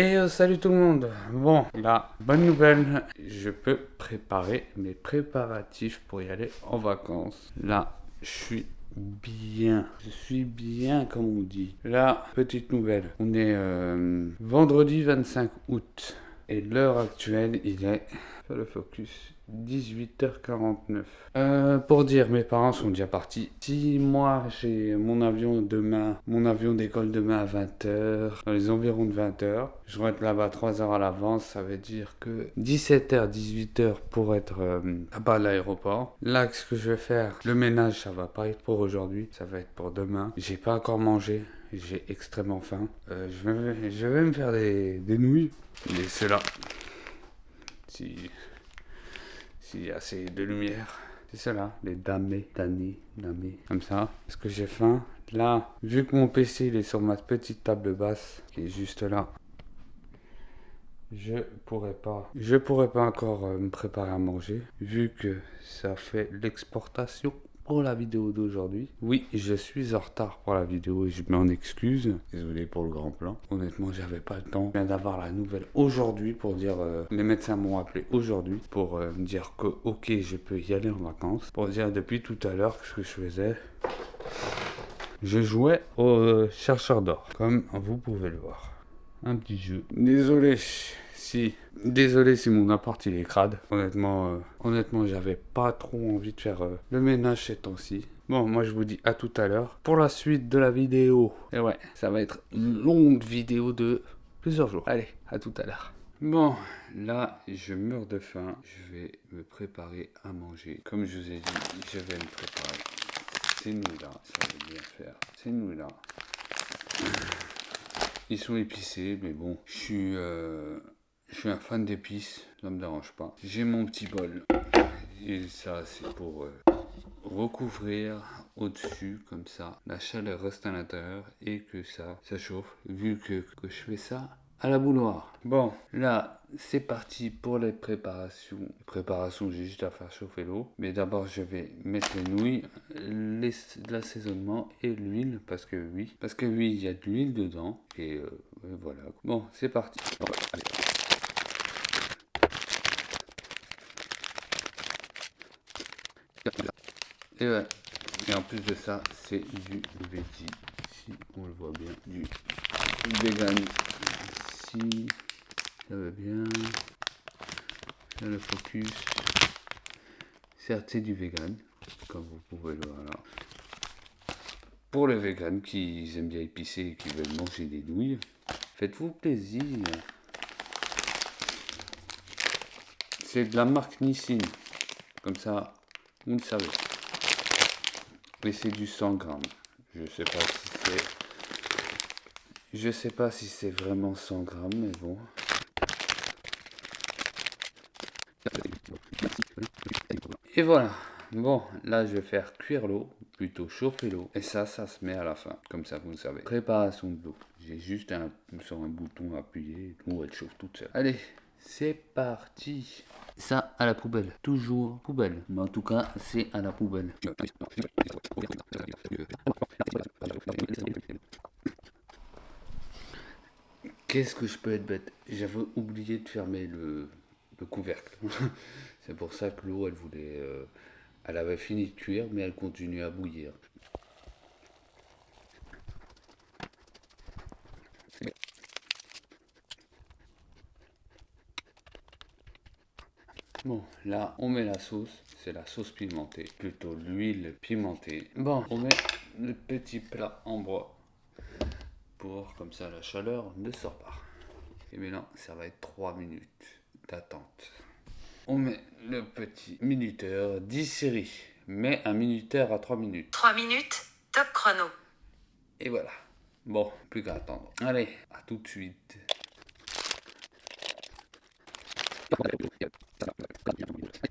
Et salut tout le monde. Bon, la bonne nouvelle, je peux préparer mes préparatifs pour y aller en vacances. Là, je suis bien comme on dit. Là, petite nouvelle, on est vendredi 25 août et l'heure actuelle, il est, sur le focus, 18h49. Pour dire, mes parents sont déjà partis. Si moi j'ai mon avion décolle demain à 20h, dans les environs de 20h, je rentre là-bas 3 heures à l'avance, ça veut dire que 17h, 18h pour être là-bas à l'aéroport. Là, ce que je vais faire, le ménage, ça va pas être pour aujourd'hui, ça va être pour demain. J'ai pas encore mangé, j'ai extrêmement faim. Je vais me faire des nouilles, mais c'est là. S'il y a assez de lumière. C'est cela, les damés, comme ça. Parce que j'ai faim. Là, vu que mon PC il est sur ma petite table basse, qui est juste là, je pourrais pas encore me préparer à manger, vu que ça fait l'exportation pour la vidéo d'aujourd'hui. Oui, je suis en retard pour la vidéo et je m'en excuse. Désolé pour le grand plan. Honnêtement, j'avais pas le temps. Je viens d'avoir la nouvelle aujourd'hui pour dire... les médecins m'ont appelé aujourd'hui pour me dire que ok, je peux y aller en vacances. Pour dire depuis tout à l'heure ce que je faisais. Je jouais au chercheur d'or, comme vous pouvez le voir. Un petit jeu. Désolé si mon appart il est crade. Honnêtement, j'avais pas trop envie de faire le ménage ces temps-ci. Bon, moi je vous dis à tout à l'heure pour la suite de la vidéo. Et ouais, ça va être une longue vidéo de plusieurs jours. Allez, à tout à l'heure. Bon, là, je meurs de faim. Je vais me préparer à manger. Comme je vous ai dit, je vais me préparer. Ces nouilles-là, ça va bien faire. Ces nouilles-là. Ils sont épicés, mais bon, je suis un fan d'épices, ça me dérange pas. J'ai mon petit bol, et ça c'est pour recouvrir au-dessus, comme ça. La chaleur reste à l'intérieur et que ça chauffe, vu que je fais ça à la bouilloire. Bon, là, c'est parti pour les préparations. J'ai juste à faire chauffer l'eau. Mais d'abord, je vais mettre les nouilles, l'assaisonnement et l'huile. Parce que oui, il y a de l'huile dedans. Et voilà. Bon, c'est parti. Et ouais. Et en plus de ça, c'est du veggie. Si on le voit bien, du vegan. Si ça va bien. Là, le focus. Certes, c'est du vegan, comme vous pouvez le voir là. Pour les vegans qui aiment bien épicé et qui veulent manger des nouilles, faites-vous plaisir. C'est de la marque Nissin. Comme ça, vous le savez. Mais c'est du 100 grammes. Je sais pas si c'est vraiment 100 grammes, mais bon. Et voilà. Bon, là je vais faire cuire l'eau, plutôt chauffer l'eau. Et ça se met à la fin, comme ça vous le savez. Préparation de l'eau. J'ai juste sur un bouton appuyé, l'eau elle chauffe toute seule. Allez, c'est parti. Ça à la poubelle, toujours poubelle. Mais en tout cas, c'est à la poubelle. Qu'est-ce que je peux être bête? J'avais oublié de fermer le couvercle. C'est pour ça que l'eau, elle avait fini de cuire, mais elle continue à bouillir. Bon, là, on met la sauce. C'est la sauce pimentée, plutôt l'huile pimentée. Bon, on met le petit plat en bois pour, comme ça, la chaleur ne sort pas. Et maintenant, ça va être 3 minutes d'attente. On met le petit minuteur 10 séries. Mais un minuteur à 3 minutes. 3 minutes, top chrono. Et voilà. Bon, plus qu'à attendre. Allez, à tout de suite.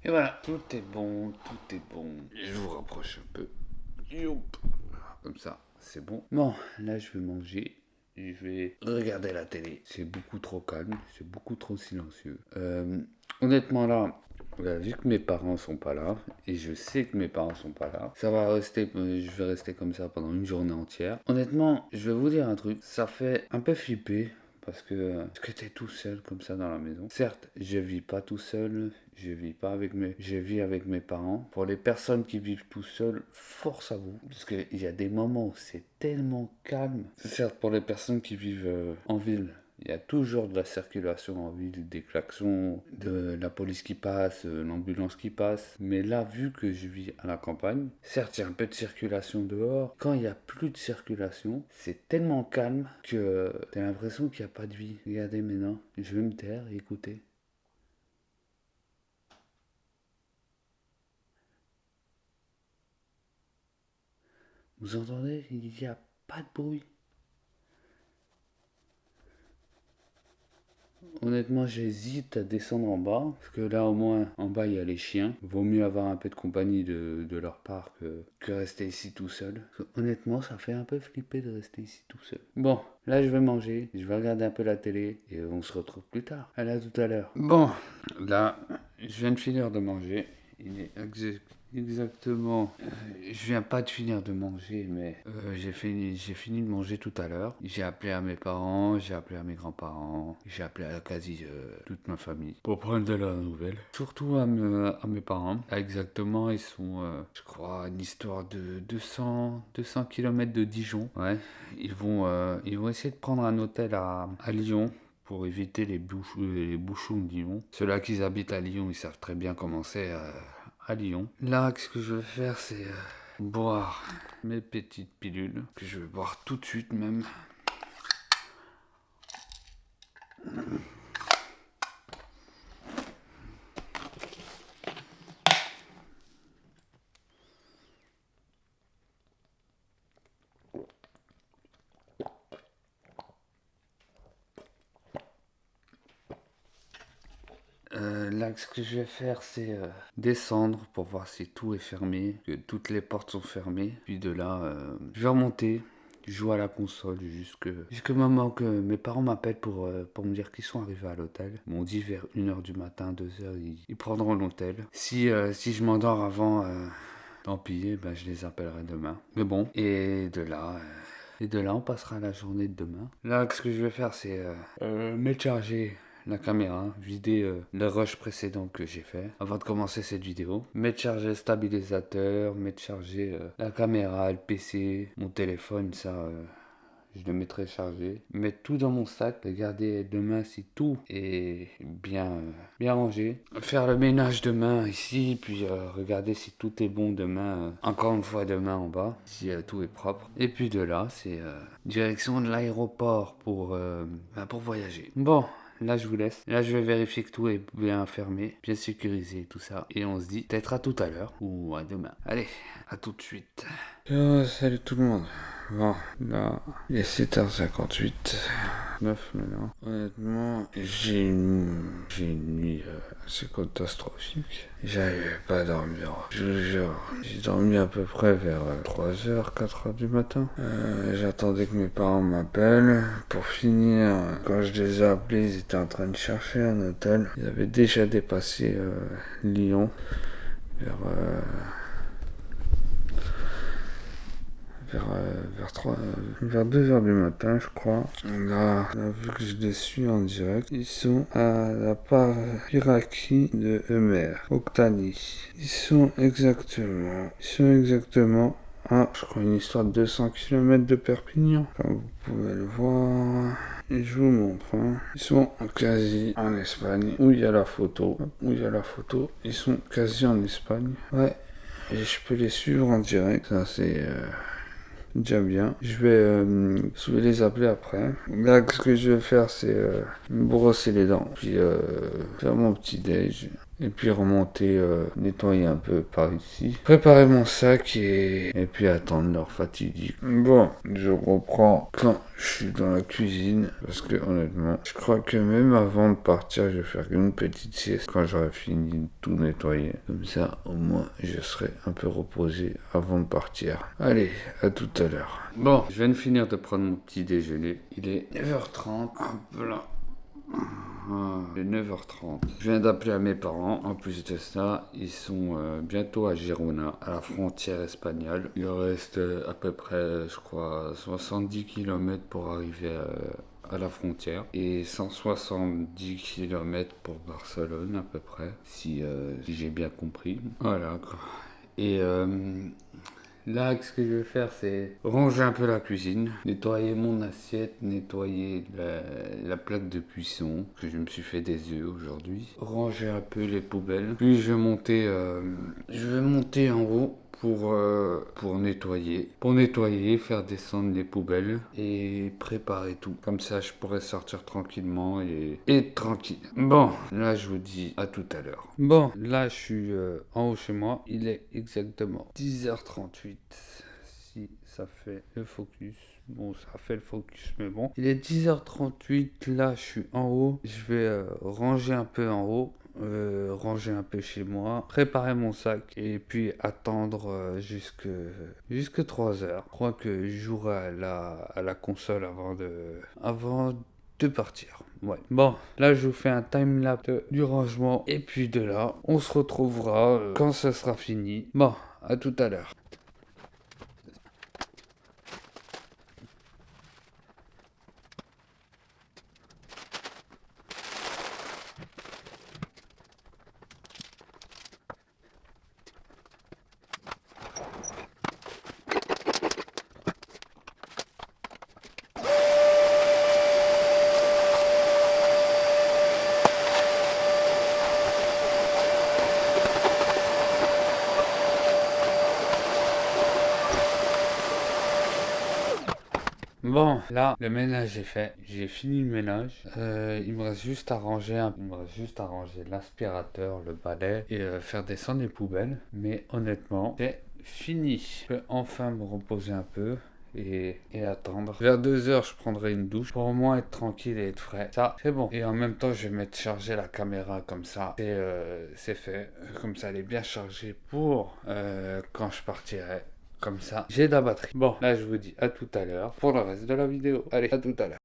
Et voilà, tout est bon. Je vous rapproche un peu. Youp. Comme ça, c'est bon. Bon, là je vais manger. Je vais regarder la télé. C'est beaucoup trop calme, c'est beaucoup trop silencieux. Honnêtement là, vu que mes parents sont pas là, et je sais que mes parents sont pas là, je vais rester comme ça pendant une journée entière. Honnêtement, je vais vous dire un truc, ça fait un peu flipper. parce que t'es tout seul comme ça dans la maison. Certes, je vis pas tout seul, je vis avec mes parents. Pour les personnes qui vivent tout seuls, force à vous, parce qu'il y a des moments où c'est tellement calme. Certes, pour les personnes qui vivent en ville, il y a toujours de la circulation en ville, des klaxons, de la police qui passe, l'ambulance qui passe. Mais là, vu que je vis à la campagne, certes, il y a un peu de circulation dehors. Quand il n'y a plus de circulation, c'est tellement calme que tu as l'impression qu'il n'y a pas de vie. Regardez maintenant, je vais me taire et écouter. Vous entendez? Il n'y a pas de bruit. Honnêtement, j'hésite à descendre en bas, parce que là, au moins, en bas, il y a les chiens. Vaut mieux avoir un peu de compagnie de leur part que rester ici tout seul. Parce que, honnêtement, ça fait un peu flipper de rester ici tout seul. Bon, là, je vais manger, je vais regarder un peu la télé, et on se retrouve plus tard. Allez, à tout à l'heure. Bon, là, je viens de finir de manger. Il est exactement. Je viens pas de finir de manger, mais j'ai fini de manger tout à l'heure. J'ai appelé à mes parents, j'ai appelé à mes grands-parents, j'ai appelé à quasi toute ma famille pour prendre de leurs nouvelles. Surtout à mes parents. Là, exactement, ils sont, je crois, à une histoire de 200 km de Dijon. Ouais, ils vont essayer de prendre un hôtel à Lyon, pour éviter les bouchons de Lyon. Ceux-là qui habitent à Lyon, ils savent très bien comment c'est à Lyon. Là, ce que je vais faire, c'est boire mes petites pilules, que je vais boire tout de suite même. Là, ce que je vais faire, c'est descendre pour voir si tout est fermé, que toutes les portes sont fermées. Puis de là, je vais remonter, jouer à la console jusqu'au moment que mes parents m'appellent pour me dire qu'ils sont arrivés à l'hôtel. Ils m'ont dit vers 1h du matin, 2h, ils prendront l'hôtel. Si je m'endors avant, tant pis, ben, je les appellerai demain. Mais bon, et de là, on passera la journée de demain. Là, ce que je vais faire, c'est mettre charger la caméra, vider le rush précédent que j'ai fait avant de commencer cette vidéo. Mettre charger le stabilisateur, mettre charger la caméra, le PC, mon téléphone, ça... je le mettrai chargé, mettre tout dans mon sac, regarder demain si tout est bien rangé, faire le ménage demain ici, puis regarder si tout est bon demain, encore une fois demain en bas, si tout est propre. Et puis de là, c'est direction de l'aéroport pour voyager. Bon, là je vous laisse. Là je vais vérifier que tout est bien fermé, bien sécurisé, tout ça. Et on se dit peut-être à tout à l'heure ou à demain. Allez, à tout de suite. Salut tout le monde. Bon, là, il est 7h58, 9 maintenant. Honnêtement, j'ai une nuit assez catastrophique. J'arrivais pas à dormir. Je vous jure, j'ai dormi à peu près vers 3h, 4h du matin. J'attendais que mes parents m'appellent. Pour finir, quand je les ai appelés, ils étaient en train de chercher un hôtel. Ils avaient déjà dépassé Lyon vers 2h du matin, je crois. Là, vu que je les suis en direct, ils sont à la part Iraki de Emer, Oktani. Ils sont exactement à, je crois, une histoire de 200 km de Perpignan. Comme vous pouvez le voir. Et je vous montre, hein. Ils sont quasi en Espagne, où il y a la photo. Ils sont quasi en Espagne. Ouais, et je peux les suivre en direct. Ça, c'est... déjà bien. Je vais les appeler après. Là, ce que je vais faire, c'est me brosser les dents, puis faire mon petit déj, et puis remonter, nettoyer un peu par ici, préparer mon sac et puis attendre l'heure fatidique. Bon, je reprends quand je suis dans la cuisine, parce que honnêtement, je crois que même avant de partir, je vais faire une petite sieste quand j'aurai fini de tout nettoyer. Comme ça, au moins, je serai un peu reposé avant de partir. Allez, à tout à l'heure. Bon, je viens de finir de prendre mon petit déjeuner. Il est 9h30, un peu là. Il est 9h30. Je viens d'appeler à mes parents. En plus de ça, ils sont bientôt à Girona, à la frontière espagnole. Il leur reste à peu près, je crois, 70 km pour arriver à la frontière et 170 km pour Barcelone à peu près, si j'ai bien compris. Voilà quoi. Et là, ce que je vais faire, c'est ranger un peu la cuisine, nettoyer mon assiette, nettoyer la plaque de cuisson, que je me suis fait des œufs aujourd'hui, ranger un peu les poubelles. Puis je vais monter en haut pour nettoyer, faire descendre les poubelles et préparer tout. Comme ça, je pourrais sortir tranquillement et être tranquille. Bon, là, je vous dis à tout à l'heure. Bon, là, je suis en haut chez moi. Il est exactement 10h38. Si ça fait le focus. Bon, ça fait le focus, mais bon. Il est 10h38. Là, je suis en haut. Je vais ranger un peu en haut. Ranger un peu chez moi, préparer mon sac et puis attendre jusque 3 heures. Je crois que je jouerai à la console avant de partir. Ouais. Bon, là je vous fais un time-lapse du rangement et puis de là, on se retrouvera quand ce sera fini. Bon, à tout à l'heure. Bon, là, le ménage est fait. J'ai fini le ménage. Il me reste juste à ranger l'aspirateur, le balai et faire descendre les poubelles. Mais honnêtement, c'est fini. Je peux enfin me reposer un peu et attendre. Vers 2 heures, je prendrai une douche pour au moins être tranquille et être frais. Ça, c'est bon. Et en même temps, je vais mettre charger la caméra comme ça. C'est fait. Comme ça, elle est bien chargée pour quand je partirai. Comme ça, j'ai de la batterie. Bon, là, je vous dis à tout à l'heure pour le reste de la vidéo. Allez, à tout à l'heure.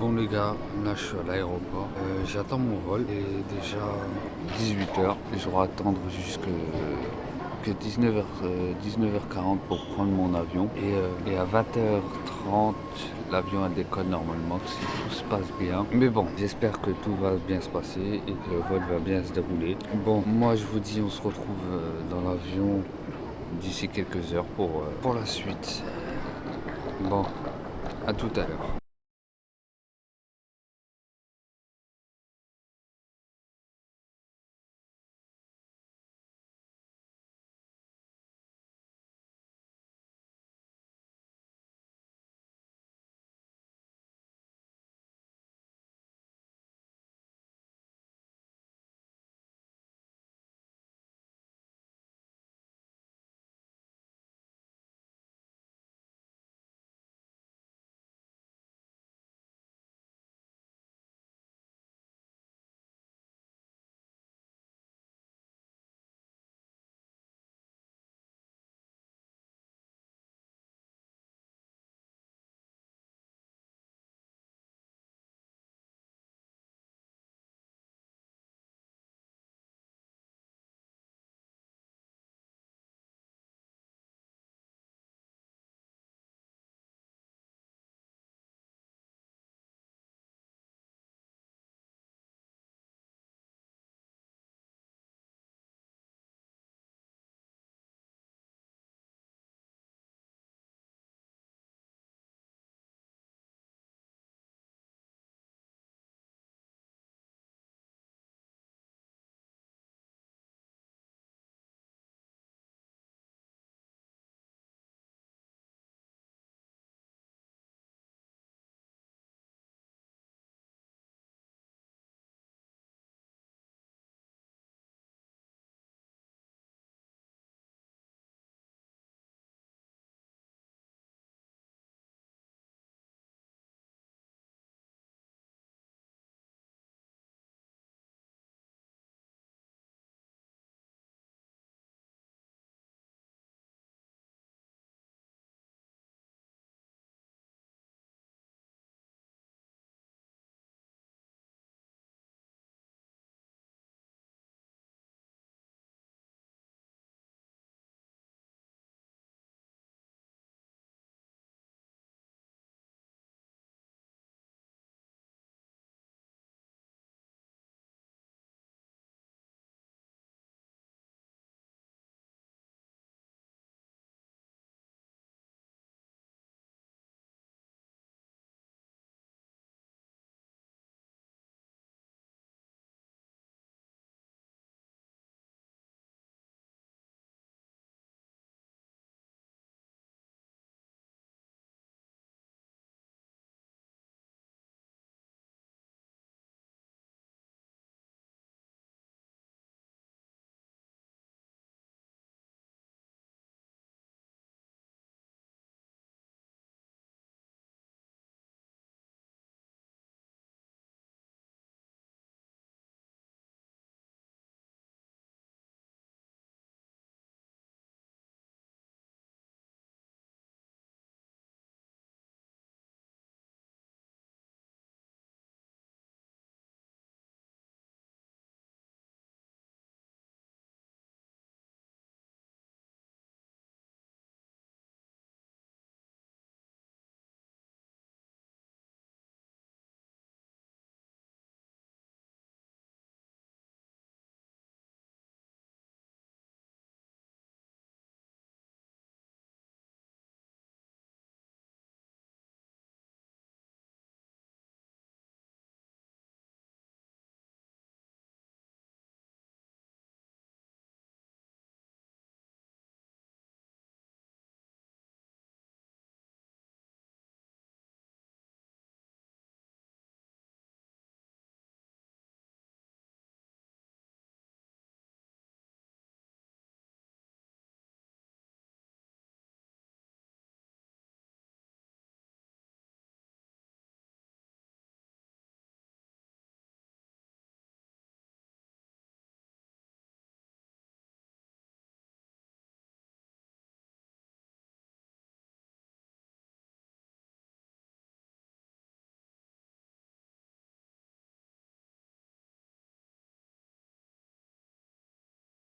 Bon les gars, là je suis à l'aéroport, j'attends mon vol et déjà 18h, je dois attendre jusque 19h40 pour prendre mon avion et à 20h30 l'avion décolle normalement si tout se passe bien. Mais bon, j'espère que tout va bien se passer et que le vol va bien se dérouler. Bon, moi je vous dis on se retrouve dans l'avion d'ici quelques heures pour la suite. Bon, à tout à l'heure.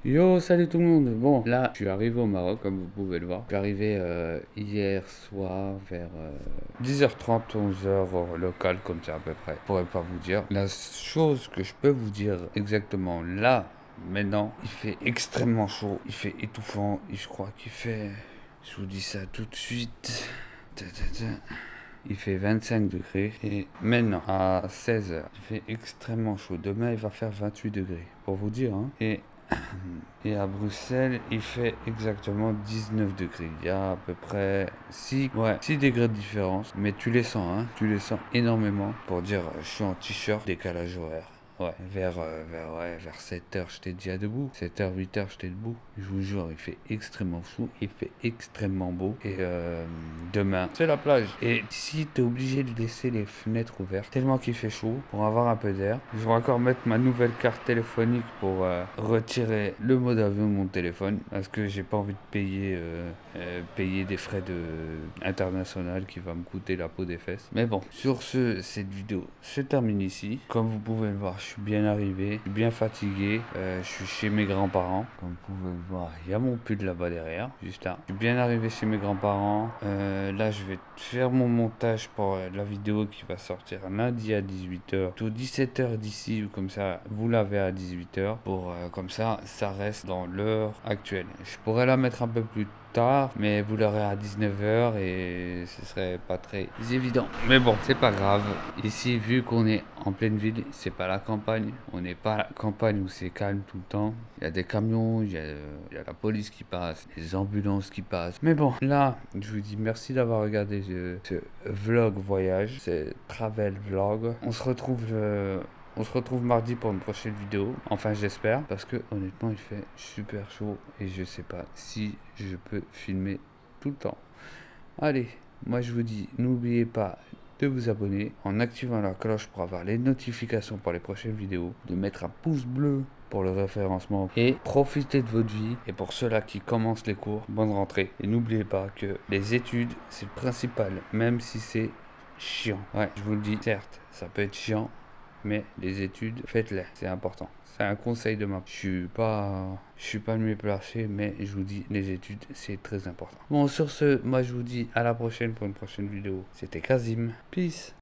Yo, salut tout le monde. Bon, là, je suis arrivé au Maroc, comme vous pouvez le voir. Je suis arrivé hier soir vers 10h30, 11h local, comme ça à peu près. Je pourrais pas vous dire. La chose que je peux vous dire exactement là, maintenant, il fait extrêmement chaud. Il fait étouffant. Et je crois qu'il fait... Je vous dis ça tout de suite. Ta, ta, ta. Il fait 25 degrés et maintenant à 16h, il fait extrêmement chaud. Demain, il va faire 28 degrés, pour vous dire. Hein. Et à Bruxelles, il fait exactement 19 degrés. Il y a à peu près 6 degrés de différence. Mais tu les sens, hein. Tu les sens énormément. Pour dire, je suis en t-shirt, décalage horaire. Ouais, vers 7h, j'étais déjà debout. 7h, 8h, j'étais debout. Je vous jure, il fait extrêmement chaud, il fait extrêmement beau. Et demain, c'est la plage. Et ici, t'es obligé de laisser les fenêtres ouvertes, tellement qu'il fait chaud, pour avoir un peu d'air. Je vais encore mettre ma nouvelle carte téléphonique pour retirer le mode avion de mon téléphone, parce que j'ai pas envie de payer des frais international qui va me coûter la peau des fesses. Mais bon, sur ce, cette vidéo se termine ici. Comme vous pouvez le voir, je suis bien arrivé, je suis bien fatigué. Je suis chez mes grands-parents. Comme vous pouvez le voir, il y a mon pull là-bas derrière, juste là. Je suis bien arrivé chez mes grands-parents. Là, je vais faire mon montage pour la vidéo qui va sortir lundi à 18h. Tout 17h d'ici, comme ça, vous l'avez à 18h. Pour comme ça reste dans l'heure actuelle. Je pourrais la mettre un peu plus tard, mais vous l'aurez à 19h et ce serait pas très évident. Mais bon, c'est pas grave. Ici, vu qu'on est en pleine ville, c'est pas la campagne. On n'est pas à la campagne où c'est calme tout le temps. Il y a des camions, il y a la police qui passe, les ambulances qui passent. Mais bon, là, je vous dis merci d'avoir regardé ce vlog voyage, ce travel vlog. On se retrouve mardi pour une prochaine vidéo. Enfin, j'espère. Parce que honnêtement, il fait super chaud. Et je sais pas si je peux filmer tout le temps. Allez, moi je vous dis, n'oubliez pas de vous abonner en activant la cloche pour avoir les notifications pour les prochaines vidéos. De mettre un pouce bleu pour le référencement. Et profitez de votre vie. Et pour ceux-là qui commencent les cours, bonne rentrée. Et n'oubliez pas que les études, c'est le principal. Même si c'est chiant. Ouais, je vous le dis, certes, ça peut être chiant. Mais les études, faites-les, c'est important. C'est un conseil de ma part. Je suis pas le mieux placé, mais je vous dis, les études, c'est très important. Bon, sur ce, moi je vous dis à la prochaine pour une prochaine vidéo. C'était Kazim. Peace.